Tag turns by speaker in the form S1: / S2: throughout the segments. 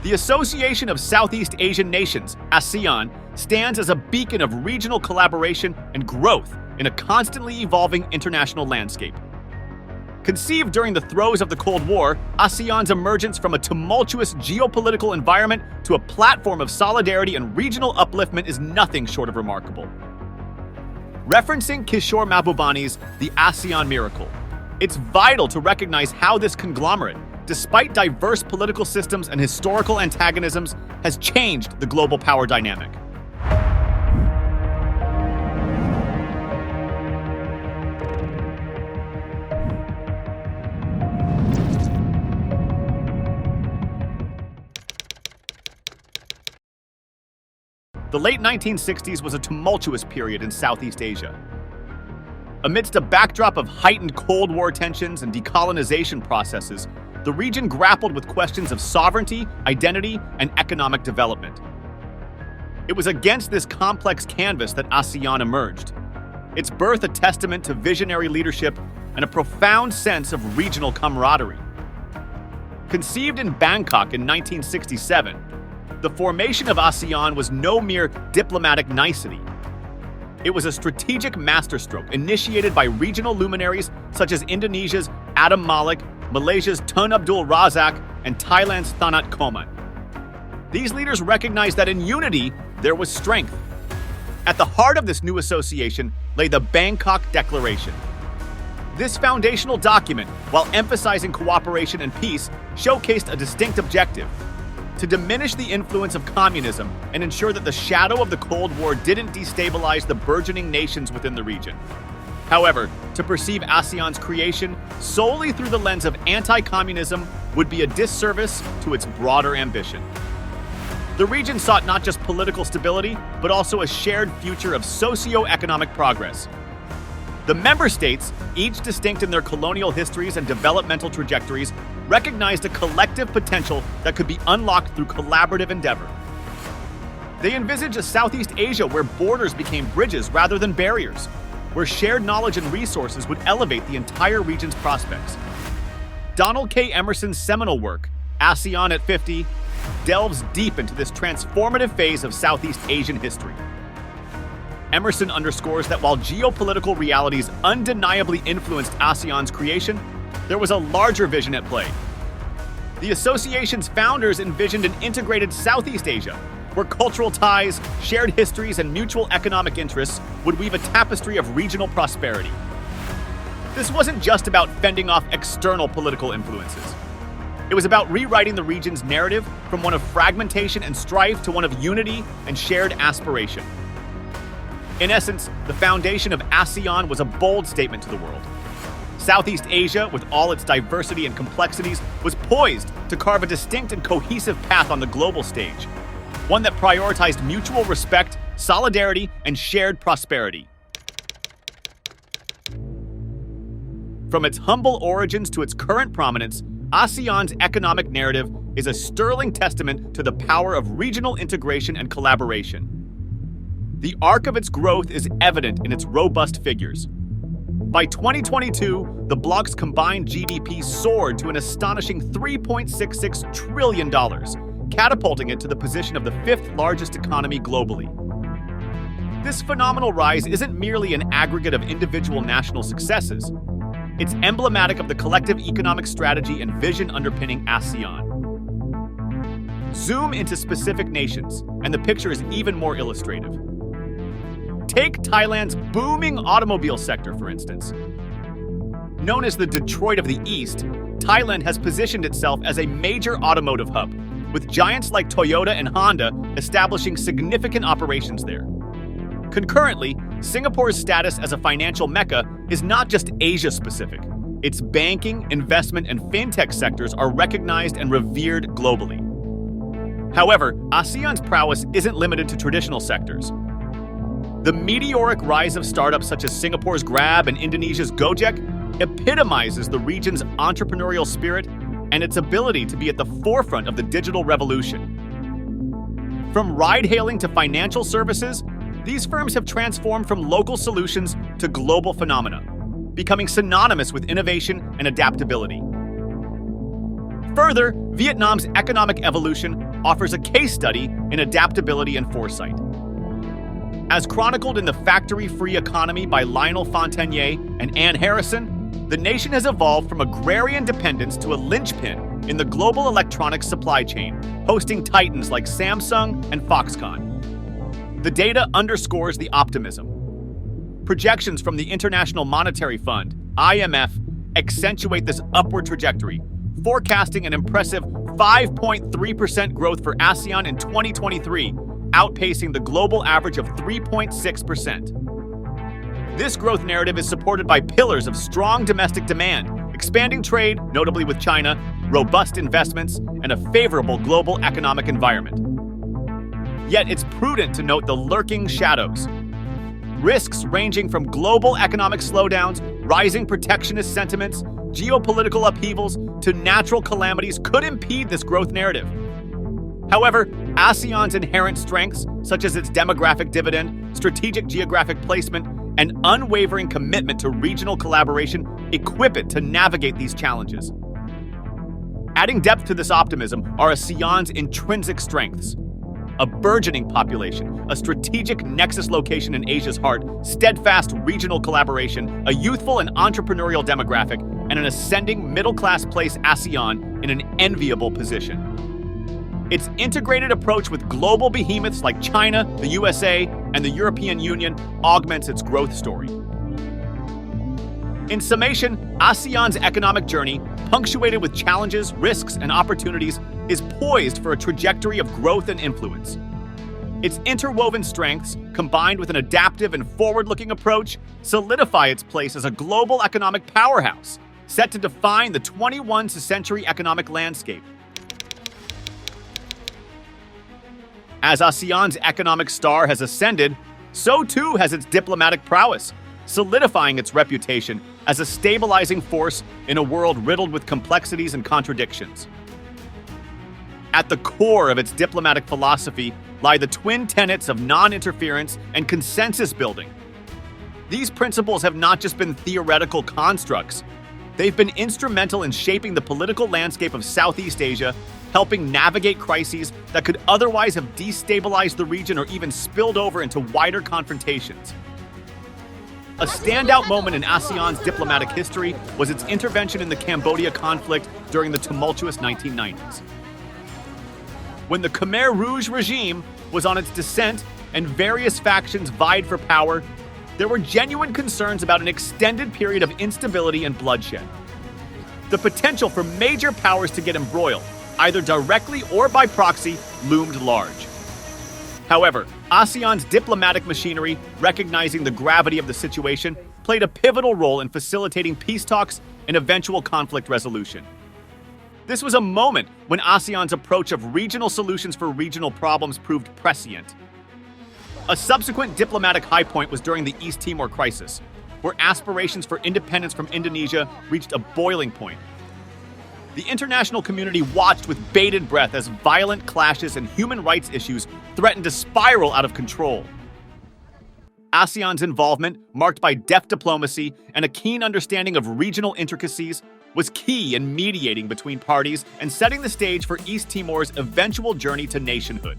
S1: The Association of Southeast Asian Nations, ASEAN, stands as a beacon of regional collaboration and growth in a constantly evolving international landscape. Conceived during the throes of the Cold War, ASEAN's emergence from a tumultuous geopolitical environment to a platform of solidarity and regional upliftment is nothing short of remarkable. Referencing Kishore Mahbubani's The ASEAN Miracle, it's vital to recognize how this conglomerate, despite diverse political systems and historical antagonisms, has changed the global power dynamic. The late 1960s was a tumultuous period in Southeast Asia. Amidst a backdrop of heightened Cold War tensions and decolonization processes, the region grappled with questions of sovereignty, identity, and economic development. It was against this complex canvas that ASEAN emerged, its birth a testament to visionary leadership and a profound sense of regional camaraderie. Conceived in Bangkok in 1967, the formation of ASEAN was no mere diplomatic nicety. It was a strategic masterstroke initiated by regional luminaries such as Indonesia's Adam Malik, Malaysia's Tun Abdul Razak, and Thailand's Thanat Khoman. These leaders recognized that in unity, there was strength. At the heart of this new association lay the Bangkok Declaration. This foundational document, while emphasizing cooperation and peace, showcased a distinct objective: to diminish the influence of communism and ensure that the shadow of the Cold War didn't destabilize the burgeoning nations within the region. However, to perceive ASEAN's creation solely through the lens of anti-communism would be a disservice to its broader ambition. The region sought not just political stability, but also a shared future of socio-economic progress. The member states, each distinct in their colonial histories and developmental trajectories, recognized a collective potential that could be unlocked through collaborative endeavor. They envisaged a Southeast Asia where borders became bridges rather than barriers, where shared knowledge and resources would elevate the entire region's prospects. Donald K. Emerson's seminal work, ASEAN at 50, delves deep into this transformative phase of Southeast Asian history. Emerson underscores that while geopolitical realities undeniably influenced ASEAN's creation, there was a larger vision at play. The association's founders envisioned an integrated Southeast Asia, where cultural ties, shared histories, and mutual economic interests would weave a tapestry of regional prosperity. This wasn't just about fending off external political influences. It was about rewriting the region's narrative from one of fragmentation and strife to one of unity and shared aspiration. In essence, the foundation of ASEAN was a bold statement to the world. Southeast Asia, with all its diversity and complexities, was poised to carve a distinct and cohesive path on the global stage, one that prioritized mutual respect, solidarity, and shared prosperity. From its humble origins to its current prominence, ASEAN's economic narrative is a sterling testament to the power of regional integration and collaboration. The arc of its growth is evident in its robust figures. By 2022, the bloc's combined GDP soared to an astonishing $3.66 trillion, catapulting it to the position of the fifth largest economy globally. This phenomenal rise isn't merely an aggregate of individual national successes. It's emblematic of the collective economic strategy and vision underpinning ASEAN. Zoom into specific nations, and the picture is even more illustrative. Take Thailand's booming automobile sector, for instance. Known as the Detroit of the East, Thailand has positioned itself as a major automotive hub, with giants like Toyota and Honda establishing significant operations there. Concurrently, Singapore's status as a financial mecca is not just Asia-specific. Its banking, investment, and fintech sectors are recognized and revered globally. However, ASEAN's prowess isn't limited to traditional sectors. The meteoric rise of startups such as Singapore's Grab and Indonesia's Gojek epitomizes the region's entrepreneurial spirit and its ability to be at the forefront of the digital revolution. From ride-hailing to financial services, these firms have transformed from local solutions to global phenomena, becoming synonymous with innovation and adaptability. Further, Vietnam's economic evolution offers a case study in adaptability and foresight. As chronicled in The Factory-Free Economy by Lionel Fontanier and Ann Harrison, the nation has evolved from agrarian dependence to a linchpin in the global electronics supply chain, hosting titans like Samsung and Foxconn. The data underscores the optimism. Projections from the International Monetary Fund, IMF, accentuate this upward trajectory, forecasting an impressive 5.3% growth for ASEAN in 2023, outpacing the global average of 3.6%. This growth narrative is supported by pillars of strong domestic demand, expanding trade, notably with China, robust investments, and a favorable global economic environment. Yet it's prudent to note the lurking shadows. Risks ranging from global economic slowdowns, rising protectionist sentiments, geopolitical upheavals, to natural calamities could impede this growth narrative. However, ASEAN's inherent strengths, such as its demographic dividend, strategic geographic placement, and unwavering commitment to regional collaboration, equip it to navigate these challenges. Adding depth to this optimism are ASEAN's intrinsic strengths. A burgeoning population, a strategic nexus location in Asia's heart, steadfast regional collaboration, a youthful and entrepreneurial demographic, and an ascending middle-class place ASEAN in an enviable position. Its integrated approach with global behemoths like China, the USA, and the European Union augments its growth story. In summation, ASEAN's economic journey, punctuated with challenges, risks, and opportunities, is poised for a trajectory of growth and influence. Its interwoven strengths, combined with an adaptive and forward-looking approach, solidify its place as a global economic powerhouse, set to define the 21st century economic landscape. As ASEAN's economic star has ascended, so too has its diplomatic prowess, solidifying its reputation as a stabilizing force in a world riddled with complexities and contradictions. At the core of its diplomatic philosophy lie the twin tenets of non-interference and consensus building. These principles have not just been theoretical constructs. They've been instrumental in shaping the political landscape of Southeast Asia, helping navigate crises that could otherwise have destabilized the region or even spilled over into wider confrontations. A standout moment in ASEAN's diplomatic history was its intervention in the Cambodia conflict during the tumultuous 1990s. When the Khmer Rouge regime was on its descent and various factions vied for power, there were genuine concerns about an extended period of instability and bloodshed. The potential for major powers to get embroiled, either directly or by proxy, loomed large. However, ASEAN's diplomatic machinery, recognizing the gravity of the situation, played a pivotal role in facilitating peace talks and eventual conflict resolution. This was a moment when ASEAN's approach of regional solutions for regional problems proved prescient. A subsequent diplomatic high point was during the East Timor crisis, where aspirations for independence from Indonesia reached a boiling point. The international community watched with bated breath as violent clashes and human rights issues threatened to spiral out of control. ASEAN's involvement, marked by deft diplomacy and a keen understanding of regional intricacies, was key in mediating between parties and setting the stage for East Timor's eventual journey to nationhood.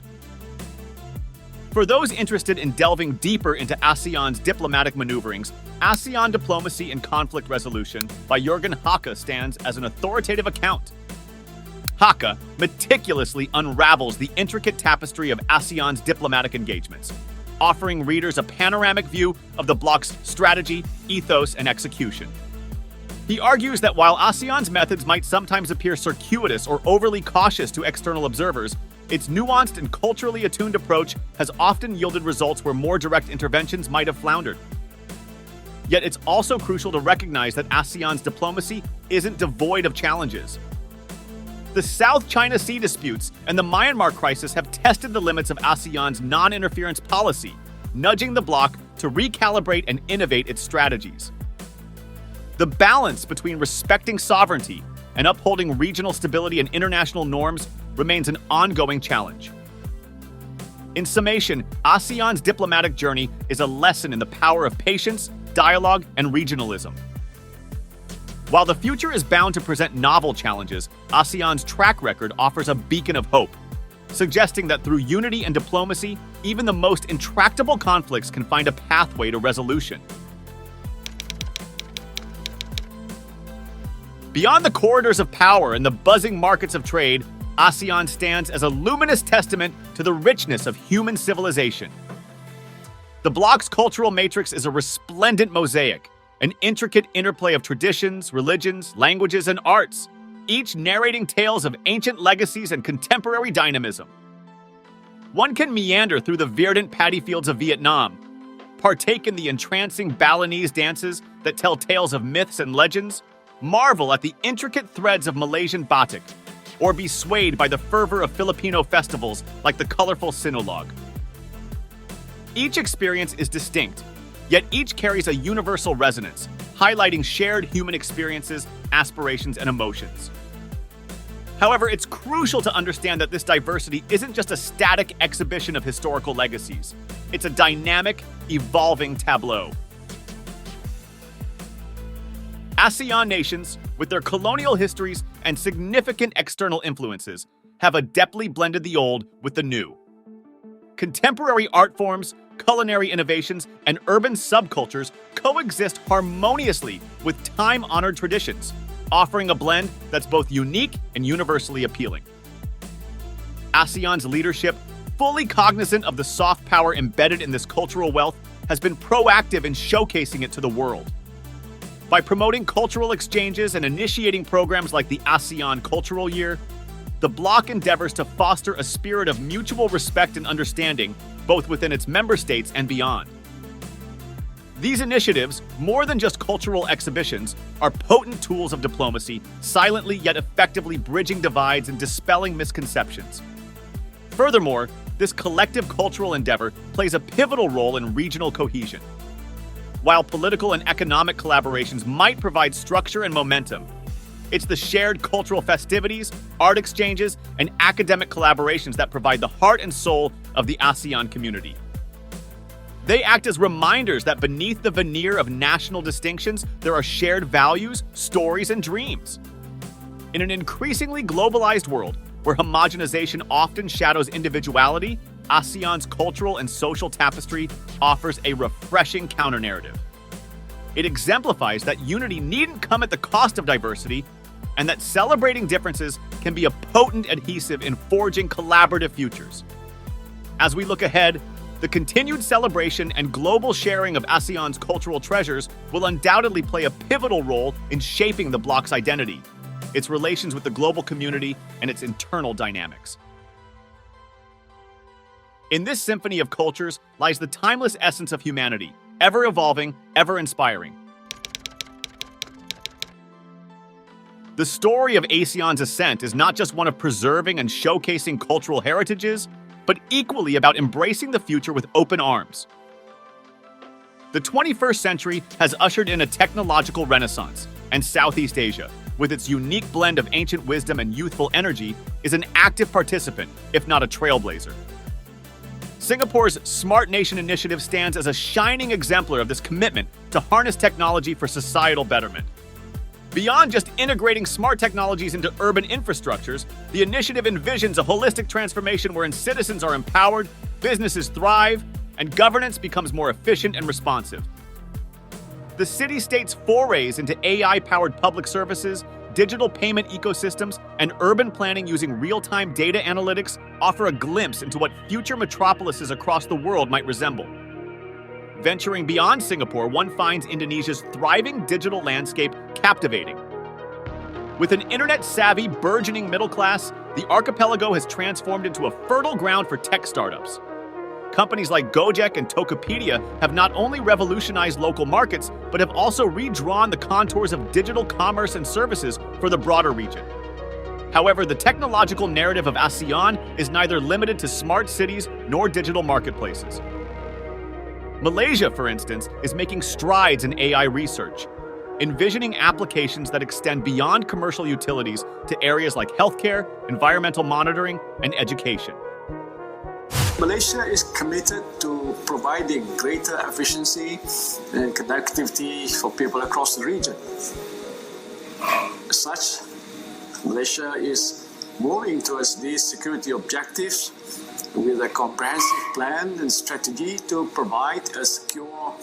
S1: For those interested in delving deeper into ASEAN's diplomatic maneuverings, ASEAN Diplomacy and Conflict Resolution by Jürgen Hake stands as an authoritative account. Hake meticulously unravels the intricate tapestry of ASEAN's diplomatic engagements, offering readers a panoramic view of the bloc's strategy, ethos, and execution. He argues that while ASEAN's methods might sometimes appear circuitous or overly cautious to external observers, its nuanced and culturally attuned approach has often yielded results where more direct interventions might have floundered. Yet it's also crucial to recognize that ASEAN's diplomacy isn't devoid of challenges. The South China Sea disputes and the Myanmar crisis have tested the limits of ASEAN's non-interference policy, nudging the bloc to recalibrate and innovate its strategies. The balance between respecting sovereignty and upholding regional stability and international norms remains an ongoing challenge. In summation, ASEAN's diplomatic journey is a lesson in the power of patience, dialogue, and regionalism. While the future is bound to present novel challenges, ASEAN's track record offers a beacon of hope, suggesting that through unity and diplomacy, even the most intractable conflicts can find a pathway to resolution. Beyond the corridors of power and the buzzing markets of trade, ASEAN stands as a luminous testament to the richness of human civilization. The bloc's cultural matrix is a resplendent mosaic, an intricate interplay of traditions, religions, languages, and arts, each narrating tales of ancient legacies and contemporary dynamism. One can meander through the verdant paddy fields of Vietnam, partake in the entrancing Balinese dances that tell tales of myths and legends, marvel at the intricate threads of Malaysian batik, or be swayed by the fervor of Filipino festivals like the colorful Sinulog. Each experience is distinct, yet each carries a universal resonance, highlighting shared human experiences, aspirations, and emotions. However, it's crucial to understand that this diversity isn't just a static exhibition of historical legacies. It's a dynamic, evolving tableau. ASEAN nations, with their colonial histories and significant external influences, have adeptly blended the old with the new. Contemporary art forms, culinary innovations, and urban subcultures coexist harmoniously with time-honored traditions, offering a blend that's both unique and universally appealing. ASEAN's leadership, fully cognizant of the soft power embedded in this cultural wealth, has been proactive in showcasing it to the world. By promoting cultural exchanges and initiating programs like the ASEAN Cultural Year, the bloc endeavors to foster a spirit of mutual respect and understanding, both within its member states and beyond. These initiatives, more than just cultural exhibitions, are potent tools of diplomacy, silently yet effectively bridging divides and dispelling misconceptions. Furthermore, this collective cultural endeavor plays a pivotal role in regional cohesion. While political and economic collaborations might provide structure and momentum, it's the shared cultural festivities, art exchanges, and academic collaborations that provide the heart and soul of the ASEAN community. They act as reminders that beneath the veneer of national distinctions, there are shared values, stories, and dreams. In an increasingly globalized world, where homogenization often shadows individuality, ASEAN's cultural and social tapestry offers a refreshing counter-narrative. It exemplifies that unity needn't come at the cost of diversity, and that celebrating differences can be a potent adhesive in forging collaborative futures. As we look ahead, the continued celebration and global sharing of ASEAN's cultural treasures will undoubtedly play a pivotal role in shaping the bloc's identity, its relations with the global community, and its internal dynamics. In this symphony of cultures lies the timeless essence of humanity, ever evolving, ever inspiring. The story of ASEAN's ascent is not just one of preserving and showcasing cultural heritages, but equally about embracing the future with open arms. The 21st century has ushered in a technological renaissance, and Southeast Asia, with its unique blend of ancient wisdom and youthful energy, is an active participant, if not a trailblazer. Singapore's Smart Nation initiative stands as a shining exemplar of this commitment to harness technology for societal betterment. Beyond just integrating smart technologies into urban infrastructures, the initiative envisions a holistic transformation wherein citizens are empowered, businesses thrive, and governance becomes more efficient and responsive. The city-state's forays into AI-powered public services, digital payment ecosystems, and urban planning using real-time data analytics offer a glimpse into what future metropolises across the world might resemble. Venturing beyond Singapore, one finds Indonesia's thriving digital landscape captivating. With an internet-savvy, burgeoning middle class, the archipelago has transformed into a fertile ground for tech startups. Companies like Gojek and Tokopedia have not only revolutionized local markets, but have also redrawn the contours of digital commerce and services for the broader region. However, the technological narrative of ASEAN is neither limited to smart cities nor digital marketplaces. Malaysia, for instance, is making strides in AI research, envisioning applications that extend beyond commercial utilities to areas like healthcare, environmental monitoring, and education.
S2: Malaysia is committed to providing greater efficiency and connectivity for people across the region. As such, Malaysia is moving towards these security objectives with a comprehensive plan and strategy to provide a secure,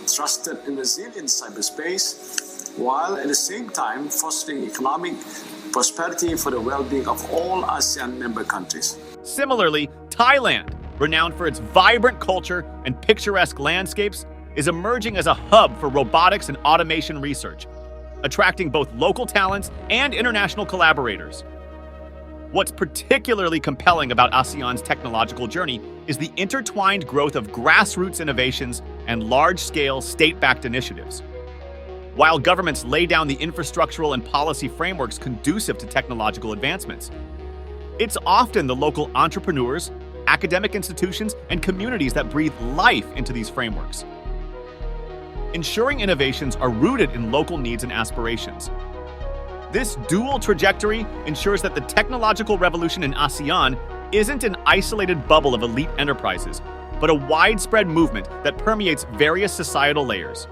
S2: trusted and resilient cyberspace, while at the same time fostering economic prosperity for the well-being of all ASEAN member countries.
S1: Similarly, Thailand, renowned for its vibrant culture and picturesque landscapes, is emerging as a hub for robotics and automation research, attracting both local talents and international collaborators. What's particularly compelling about ASEAN's technological journey is the intertwined growth of grassroots innovations and large-scale state-backed initiatives. While governments lay down the infrastructural and policy frameworks conducive to technological advancements, it's often the local entrepreneurs, academic institutions, and communities that breathe life into these frameworks, ensuring innovations are rooted in local needs and aspirations. This dual trajectory ensures that the technological revolution in ASEAN isn't an isolated bubble of elite enterprises, but a widespread movement that permeates various societal layers.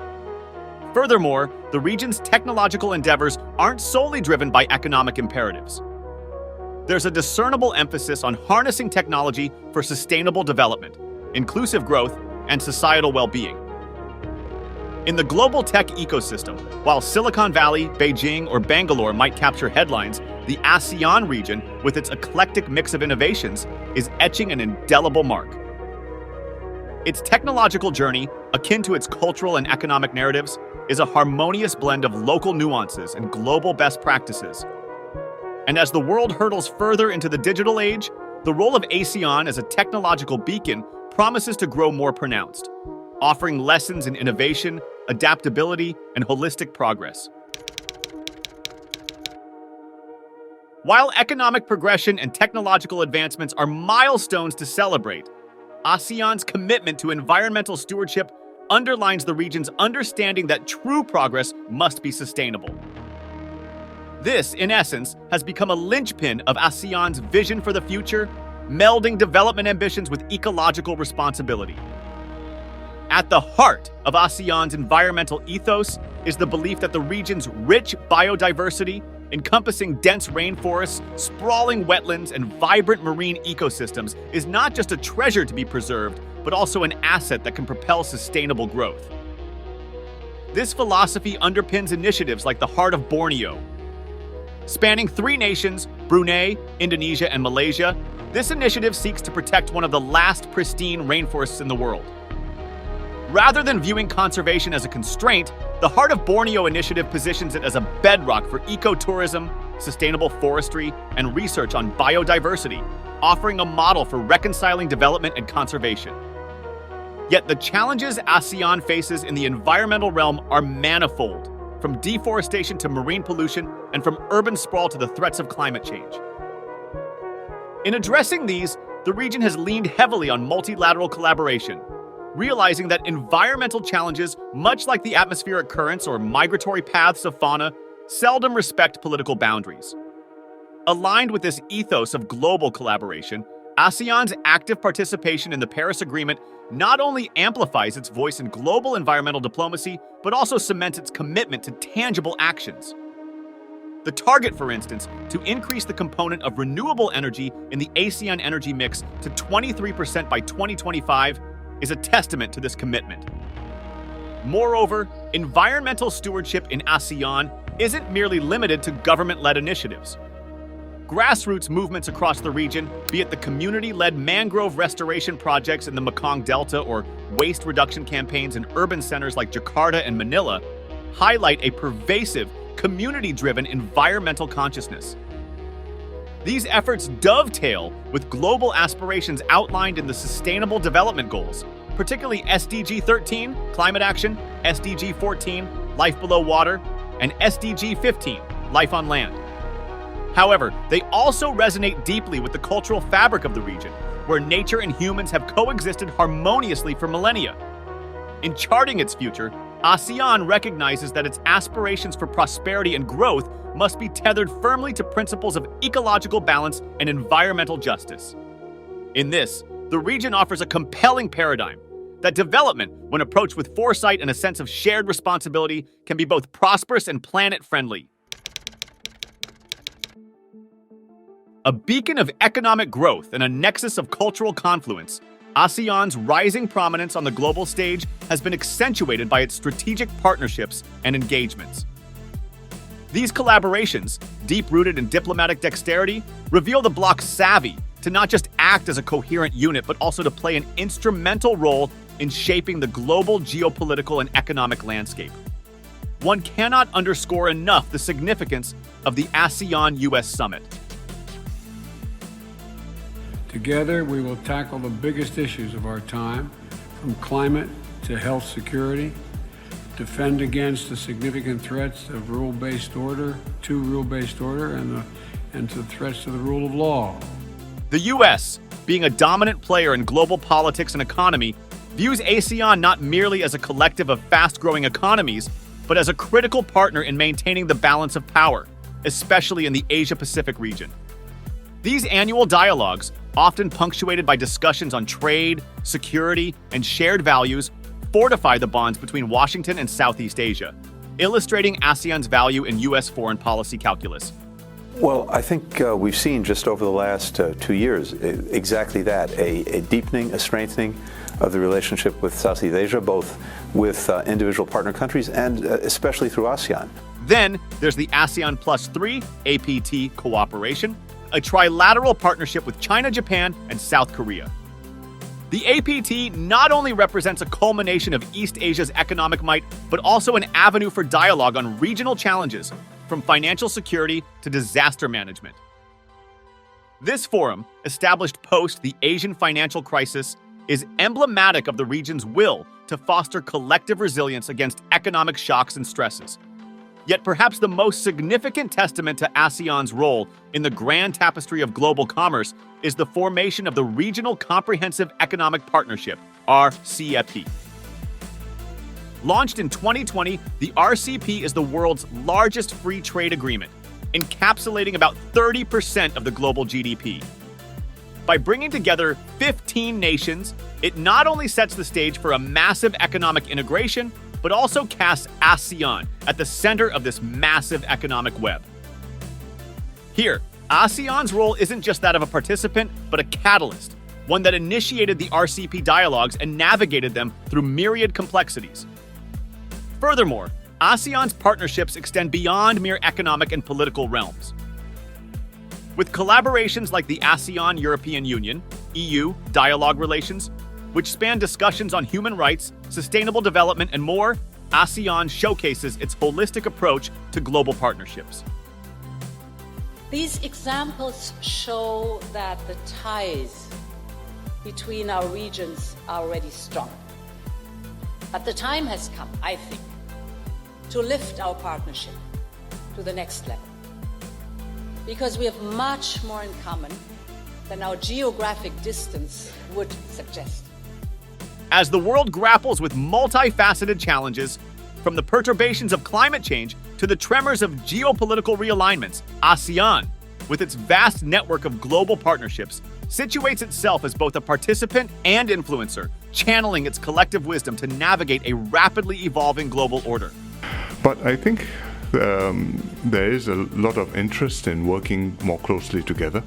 S1: Furthermore, the region's technological endeavors aren't solely driven by economic imperatives. There's a discernible emphasis on harnessing technology for sustainable development, inclusive growth, and societal well-being. In the global tech ecosystem, while Silicon Valley, Beijing, or Bangalore might capture headlines, the ASEAN region, with its eclectic mix of innovations, is etching an indelible mark. Its technological journey, akin to its cultural and economic narratives, is a harmonious blend of local nuances and global best practices. And as the world hurtles further into the digital age, the role of ASEAN as a technological beacon promises to grow more pronounced, offering lessons in innovation, adaptability, and holistic progress. While economic progression and technological advancements are milestones to celebrate, ASEAN's commitment to environmental stewardship underlines the region's understanding that true progress must be sustainable. This, in essence, has become a linchpin of ASEAN's vision for the future, melding development ambitions with ecological responsibility. At the heart of ASEAN's environmental ethos is the belief that the region's rich biodiversity, encompassing dense rainforests, sprawling wetlands, and vibrant marine ecosystems, is not just a treasure to be preserved, but also an asset that can propel sustainable growth. This philosophy underpins initiatives like the Heart of Borneo. Spanning 3 nations, Brunei, Indonesia, and Malaysia, this initiative seeks to protect one of the last pristine rainforests in the world. Rather than viewing conservation as a constraint, the Heart of Borneo initiative positions it as a bedrock for ecotourism, sustainable forestry, and research on biodiversity, offering a model for reconciling development and conservation. Yet the challenges ASEAN faces in the environmental realm are manifold, from deforestation to marine pollution, and from urban sprawl to the threats of climate change. In addressing these, the region has leaned heavily on multilateral collaboration, realizing that environmental challenges, much like the atmospheric currents or migratory paths of fauna, seldom respect political boundaries. Aligned with this ethos of global collaboration, ASEAN's active participation in the Paris Agreement not only amplifies its voice in global environmental diplomacy, but also cements its commitment to tangible actions. The target, for instance, to increase the component of renewable energy in the ASEAN energy mix to 23% by 2025 is a testament to this commitment. Moreover, environmental stewardship in ASEAN isn't merely limited to government-led initiatives. Grassroots movements across the region, be it the community-led mangrove restoration projects in the Mekong Delta or waste reduction campaigns in urban centers like Jakarta and Manila, highlight a pervasive, community-driven environmental consciousness. These efforts dovetail with global aspirations outlined in the Sustainable Development Goals, particularly SDG 13, Climate Action, SDG 14, Life Below Water, and SDG 15, Life on Land. However, they also resonate deeply with the cultural fabric of the region, where nature and humans have coexisted harmoniously for millennia. In charting its future, ASEAN recognizes that its aspirations for prosperity and growth must be tethered firmly to principles of ecological balance and environmental justice. In this, the region offers a compelling paradigm that development, when approached with foresight and a sense of shared responsibility, can be both prosperous and planet-friendly. A beacon of economic growth and a nexus of cultural confluence, ASEAN's rising prominence on the global stage has been accentuated by its strategic partnerships and engagements. These collaborations, deep-rooted in diplomatic dexterity, reveal the bloc's savvy to not just act as a coherent unit, but also to play an instrumental role in shaping the global geopolitical and economic landscape. One cannot underscore enough the significance of the ASEAN-US Summit.
S3: Together, we will tackle the biggest issues of our time, from climate to health security, defend against the significant threats of rule-based order, and to threats to the rule of law.
S1: The U.S., being a dominant player in global politics and economy, views ASEAN not merely as a collective of fast-growing economies, but as a critical partner in maintaining the balance of power, especially in the Asia-Pacific region. These annual dialogues, often punctuated by discussions on trade, security, and shared values, fortify the bonds between Washington and Southeast Asia, illustrating ASEAN's value in U.S. foreign policy calculus.
S4: Well, I think we've seen just over the last 2 years exactly that, a deepening, a strengthening of the relationship with Southeast Asia, both with individual partner countries and especially through ASEAN.
S1: Then there's the ASEAN Plus 3 APT cooperation, a trilateral partnership with China, Japan, and South Korea. The APT not only represents a culmination of East Asia's economic might, but also an avenue for dialogue on regional challenges, from financial security to disaster management. This forum, established post the Asian financial crisis, is emblematic of the region's will to foster collective resilience against economic shocks and stresses. Yet perhaps the most significant testament to ASEAN's role in the grand tapestry of global commerce is the formation of the Regional Comprehensive Economic Partnership, RCEP. Launched in 2020, the RCEP is the world's largest free trade agreement, encapsulating about 30% of the global GDP. By bringing together 15 nations, it not only sets the stage for a massive economic integration, but also casts ASEAN at the center of this massive economic web. Here, ASEAN's role isn't just that of a participant, but a catalyst, one that initiated the RCEP dialogues and navigated them through myriad complexities. Furthermore, ASEAN's partnerships extend beyond mere economic and political realms. With collaborations like the ASEAN-European Union, EU, dialogue relations, which span discussions on human rights, sustainable development, and more, ASEAN showcases its holistic approach to global partnerships.
S5: These examples show that the ties between our regions are already strong. But the time has come, I think, to lift our partnership to the next level. Because we have much more in common than our geographic distance would suggest.
S1: As the world grapples with multifaceted challenges, from the perturbations of climate change to the tremors of geopolitical realignments, ASEAN, with its vast network of global partnerships, situates itself as both a participant and influencer, channeling its collective wisdom to navigate a rapidly evolving global order.
S6: But I think there is a lot of interest in working more closely together.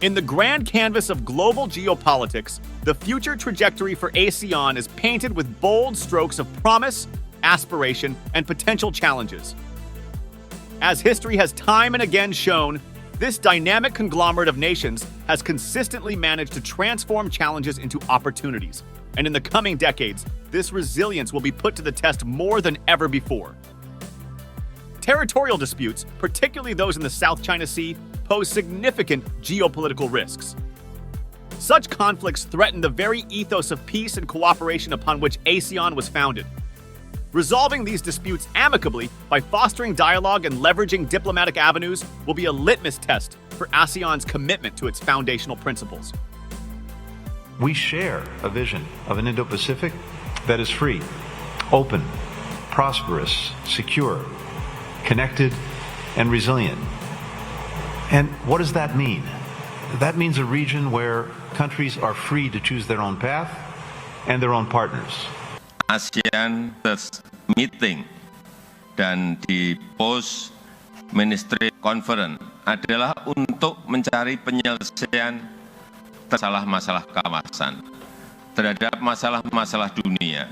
S1: In the grand canvas of global geopolitics, the future trajectory for ASEAN is painted with bold strokes of promise, aspiration, and potential challenges. As history has time and again shown, this dynamic conglomerate of nations has consistently managed to transform challenges into opportunities. And in the coming decades, this resilience will be put to the test more than ever before. Territorial disputes, particularly those in the South China Sea, pose significant geopolitical risks. Such conflicts threaten the very ethos of peace and cooperation upon which ASEAN was founded. Resolving these disputes amicably by fostering dialogue and leveraging diplomatic avenues will be a litmus test for ASEAN's commitment to its foundational principles.
S7: We share a vision of an Indo-Pacific that is free, open, prosperous, secure, connected, and resilient. And what does that mean? That means a region where countries are free to choose their own path and their own partners.
S8: ASEAN First Meeting dan di post Ministry Conference adalah untuk mencari penyelesaian masalah kawasan terhadap masalah-masalah dunia,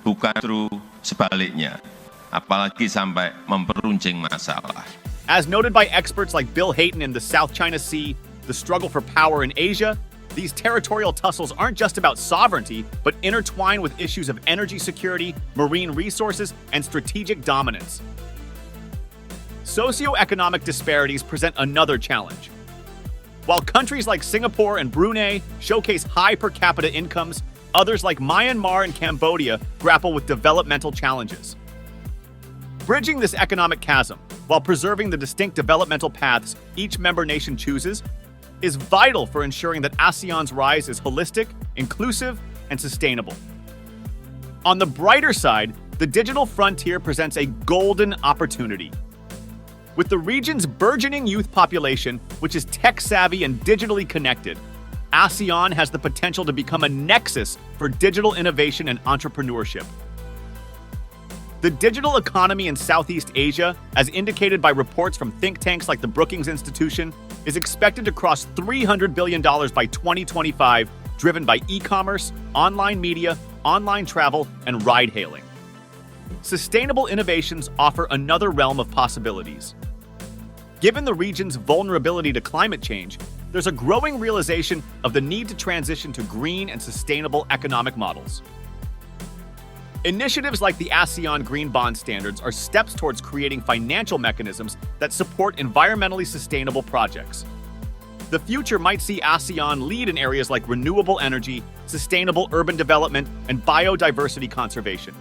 S8: bukan justru sebaliknya, apalagi sampai memperuncing masalah.
S1: As noted by experts like Bill Hayton in the South China Sea, the struggle for power in Asia, these territorial tussles aren't just about sovereignty, but intertwine with issues of energy security, marine resources, and strategic dominance. Socioeconomic disparities present another challenge. While countries like Singapore and Brunei showcase high per capita incomes, others like Myanmar and Cambodia grapple with developmental challenges. Bridging this economic chasm, while preserving the distinct developmental paths each member nation chooses, is vital for ensuring that ASEAN's rise is holistic, inclusive, and sustainable. On the brighter side, the digital frontier presents a golden opportunity. With the region's burgeoning youth population, which is tech-savvy and digitally connected, ASEAN has the potential to become a nexus for digital innovation and entrepreneurship. The digital economy in Southeast Asia, as indicated by reports from think tanks like the Brookings Institution, is expected to cross $300 billion by 2025, driven by e-commerce, online media, online travel, and ride-hailing. Sustainable innovations offer another realm of possibilities. Given the region's vulnerability to climate change, there's a growing realization of the need to transition to green and sustainable economic models. Initiatives like the ASEAN Green Bond Standards are steps towards creating financial mechanisms that support environmentally sustainable projects. The future might see ASEAN lead in areas like renewable energy, sustainable urban development, and biodiversity conservation.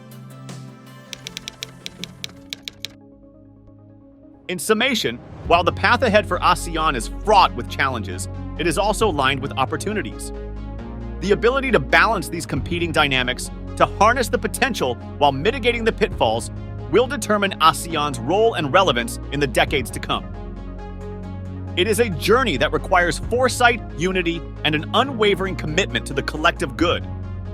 S1: In summation, while the path ahead for ASEAN is fraught with challenges, it is also lined with opportunities. The ability to balance these competing dynamics, to harness the potential while mitigating the pitfalls, will determine ASEAN's role and relevance in the decades to come. It is a journey that requires foresight, unity, and an unwavering commitment to the collective good,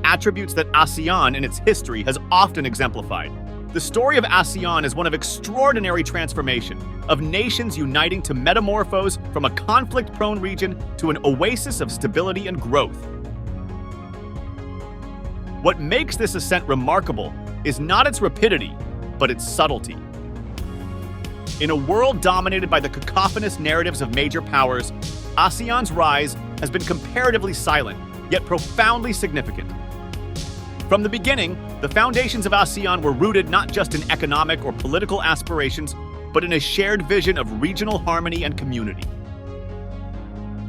S1: attributes that ASEAN in its history has often exemplified. The story of ASEAN is one of extraordinary transformation, of nations uniting to metamorphose from a conflict-prone region to an oasis of stability and growth. What makes this ascent remarkable is not its rapidity, but its subtlety. In a world dominated by the cacophonous narratives of major powers, ASEAN's rise has been comparatively silent, yet profoundly significant. From the beginning, the foundations of ASEAN were rooted not just in economic or political aspirations, but in a shared vision of regional harmony and community.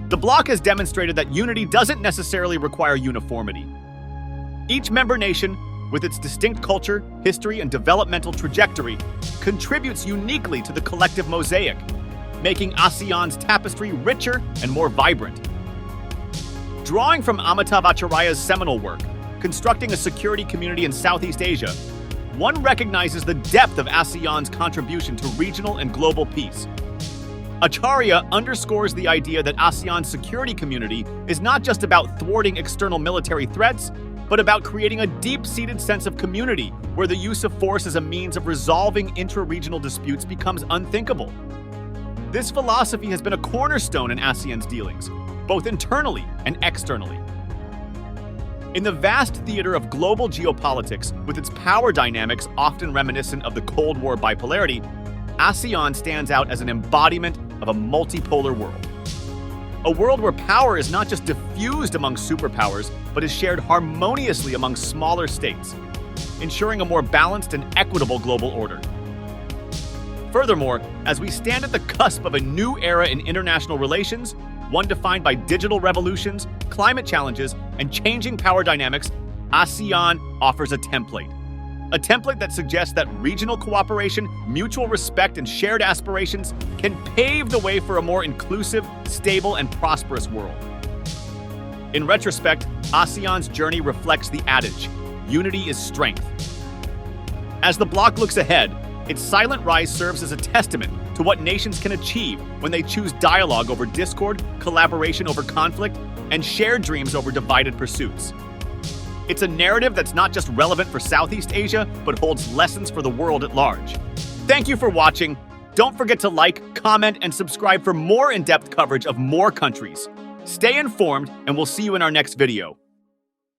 S1: The bloc has demonstrated that unity doesn't necessarily require uniformity. Each member nation, with its distinct culture, history, and developmental trajectory, contributes uniquely to the collective mosaic, making ASEAN's tapestry richer and more vibrant. Drawing from Amitav Acharya's seminal work, Constructing a Security Community in Southeast Asia, one recognizes the depth of ASEAN's contribution to regional and global peace. Acharya underscores the idea that ASEAN's security community is not just about thwarting external military threats, but about creating a deep-seated sense of community where the use of force as a means of resolving intra-regional disputes becomes unthinkable. This philosophy has been a cornerstone in ASEAN's dealings, both internally and externally. In the vast theater of global geopolitics, with its power dynamics often reminiscent of the Cold War bipolarity, ASEAN stands out as an embodiment of a multipolar world. A world where power is not just diffused among superpowers, but is shared harmoniously among smaller states, ensuring a more balanced and equitable global order. Furthermore, as we stand at the cusp of a new era in international relations, one defined by digital revolutions, climate challenges, and changing power dynamics, ASEAN offers a template. A template that suggests that regional cooperation, mutual respect, and shared aspirations can pave the way for a more inclusive, stable, and prosperous world. In retrospect, ASEAN's journey reflects the adage, unity is strength. As the bloc looks ahead, its silent rise serves as a testament to what nations can achieve when they choose dialogue over discord, collaboration over conflict, and shared dreams over divided pursuits. It's a narrative that's not just relevant for Southeast Asia, but holds lessons for the world at large. Thank you for watching. Don't forget to like, comment, and subscribe for more in-depth coverage of more countries. Stay informed, and we'll see you in our next video.